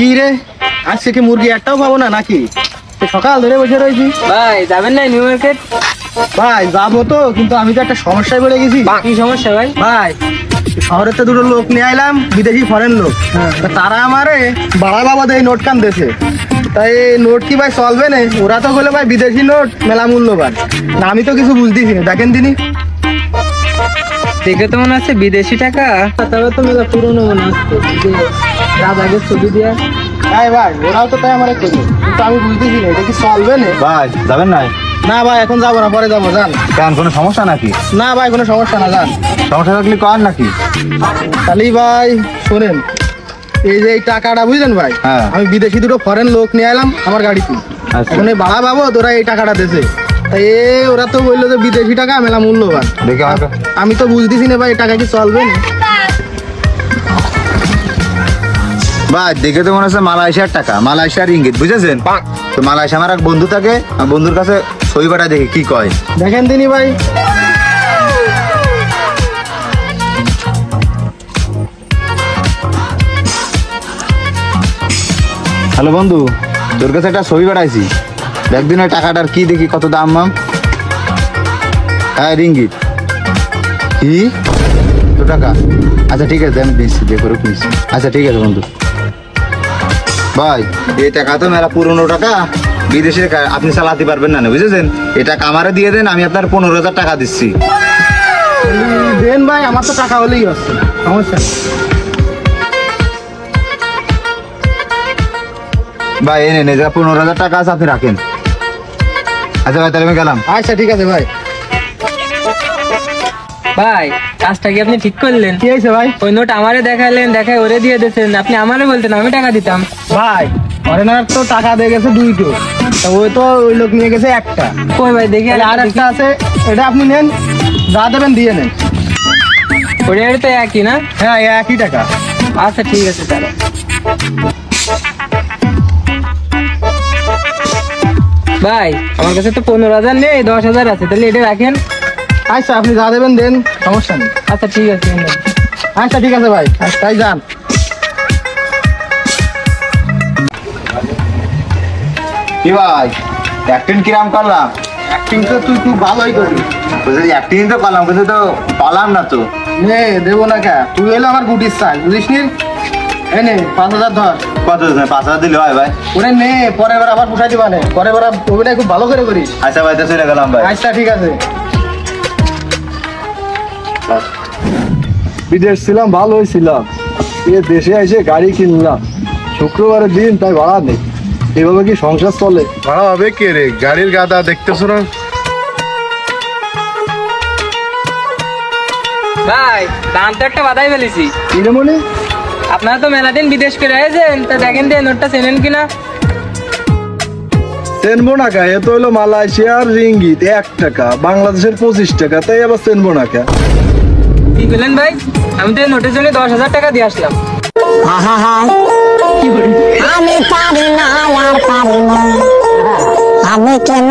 কি রে আজকে কি মুরগি একটাও পাবো না নাকি? সকাল ধরে বসে রয়েছি। ভাই যাবেন না নিউ মার্কেট? ভাই যাবো তো, কিন্তু আমি তো একটা সমস্যায় পড়ে গেছি। কি সমস্যা ভাই? ভাই শহরের তো দুটো লোক নিয়ে আইলাম, বিদেশি ফরেন লোক। তা তারা আমারে বাড়া বাবা এই নোট কান দেছে। তাই এই নোট কি ভাই চলবে না? ওরা তো বলে ভাই বিদেশি নোট মেলা মূল্যবান। না আমি তো কিছু বুঝতেছি না, দেখেন তিনি দেখে তো মনে হচ্ছে বিদেশি টাকা, তবে তো মেলা পুরনো মনে হচ্ছে, রাজাগের ছবি দিয়া। ভাই ভাই ওরাও তো তাই আমার কিন্তু আমি বুঝতেছি না এটা কি চলবে না। ভাই যাবেন না? না ভাই এখন যাবো না, পরে যাবো। যান। কেন, কোনো সমস্যা নাকি? না ভাই কোনো সমস্যা না, যান। সমস্যা থাকলে কর নাকি? তাহলে ভাই শোনেন, এই যে এই টাকাটা বুঝলেন ভাই, হ্যাঁ। আমি বিদেশি দুটো ফরেন লোক নিয়ে এলাম আমার গাড়িতে। আচ্ছা। এখন এই ভাড়া পাবো, তোরা এই টাকাটা দেছে। তাই ওরা তো বললো যে বিদেশি টাকা মেলা মূল্যবান। দেখে আমাকে। আমি তো বুঝতেছি না ভাই এই টাকা কি চলবে না। ভাই দেখে তো মনে হচ্ছে মালয়েশিয়ার টাকা, মালয়েশিয়ার ইঙ্গিত, বুঝেছেন? তো মালয়েশিয়া আমার এক বন্ধু থাকে, আমার বন্ধুর কাছে সই পাঠা দেখি কি কয়। দেখেন তিনি ভাই। হ্যালো বন্ধু, তোর কাছে একটা সই পাঠাইছি, একদিন ওই টাকাটার কি দেখি কত দাম মাম। হ্যাঁ রিঙ্গিত। কি তো টাকা? আচ্ছা ঠিক আছে, আমি দিচ্ছি, দেখো দিচ্ছি। আচ্ছা ঠিক আছে বন্ধু। ভাই এই টাকা তো মেলা পুরনো টাকা, বিদেশে আপনি চালাতে পারবেন না, বুঝেছেন? এই টাকা আমারে দিয়ে দেন, আমি আপনার 15,000 টাকা দিচ্ছি। দেন ভাই, আমার তো টাকা হলেই হচ্ছে, সমস্যা নেই। ভাই এনে নে, যা 15,000 টাকা আছে আপনি রাখেন। আচ্ছা ভাই তাহলে আমি গেলাম। আচ্ছা ঠিক আছে ভাই। ভাই কাজটা কি আপনি ঠিক করলেন? কি হয়েছে ভাই? ওই নোট আমারে দেখাইলেন, দেখাই ওরে দিয়ে দিয়েছেন, আপনি আমারে বলতেন আমি টাকা দিতাম। ভাই ফরেনার তো টাকা দিয়ে গেছে দুইটো, তা ওই তো ওই লোক নিয়ে গেছে একটা। কই ভাই দেখি আর একটা আছে, এটা আপনি নেন, যা দেবেন দিয়ে নেন। ওটা তো একই না? হ্যাঁ একই টাকা। আচ্ছা ঠিক আছে তাহলে। ভাই আমার কাছে তো 15,000 নেই, 10,000 আছে, তাহলে এটা রাখেন। আচ্ছা আপনি যা দেবেন দেন, সমস্যা নেই। আচ্ছা ঠিক আছে। আচ্ছা ঠিক আছে ভাই, তাই যান। কি ভাই অ্যাক্টিং কিরাম করলাম? অ্যাক্টিং তো তুই খুব ভালোই করবি। অ্যাক্টিং তো করলাম, কিন্তু তো পালাম না তো। নে দেবো না কে, তুই হলো আমার গুটির চাল, বুঝিস নি? এই নে 5,000 ধর। কত 5,000 দিলে হয় ভাই? ওরে নে, পরে এবার আবার পুষাই দিবা নে, পরে এবার অভিনয় খুব ভালো করে করিস। আচ্ছা ভাই তো চলে গেলাম ভাই। আচ্ছা ঠিক আছে। বিদেশ ছিলাম, ভালো হয়েছিলাম, এ দেশে এসে গাড়ি কিনলাম, শুক্রবারের দিন তাই ভাড়া নেই। এভাবে কি সংসার চলে? ভাড়া হবে কে রে? গাড়ির গাদা দেখতেছো না? ভাই দাম তো একটা বাধাই ফেলেছি। কিনে মনে আপনারা তো মেলা দিন বিদেশ করে আছেন, তা দেখেন দিয়ে নোটটা চেনেন কিনা। চেনবো না কা? এ তো হলো মালয়েশিয়ার রিঙ্গিত, 1 টাকা, বাংলাদেশের 25 টাকা, তাই আবার চেনবো না কা? কি বললেন ভাই? আমি তো এই নোটের জন্য 10,000 টাকা দিয়ে আসলাম। আমি পারি না আর পারি না, আমি কেন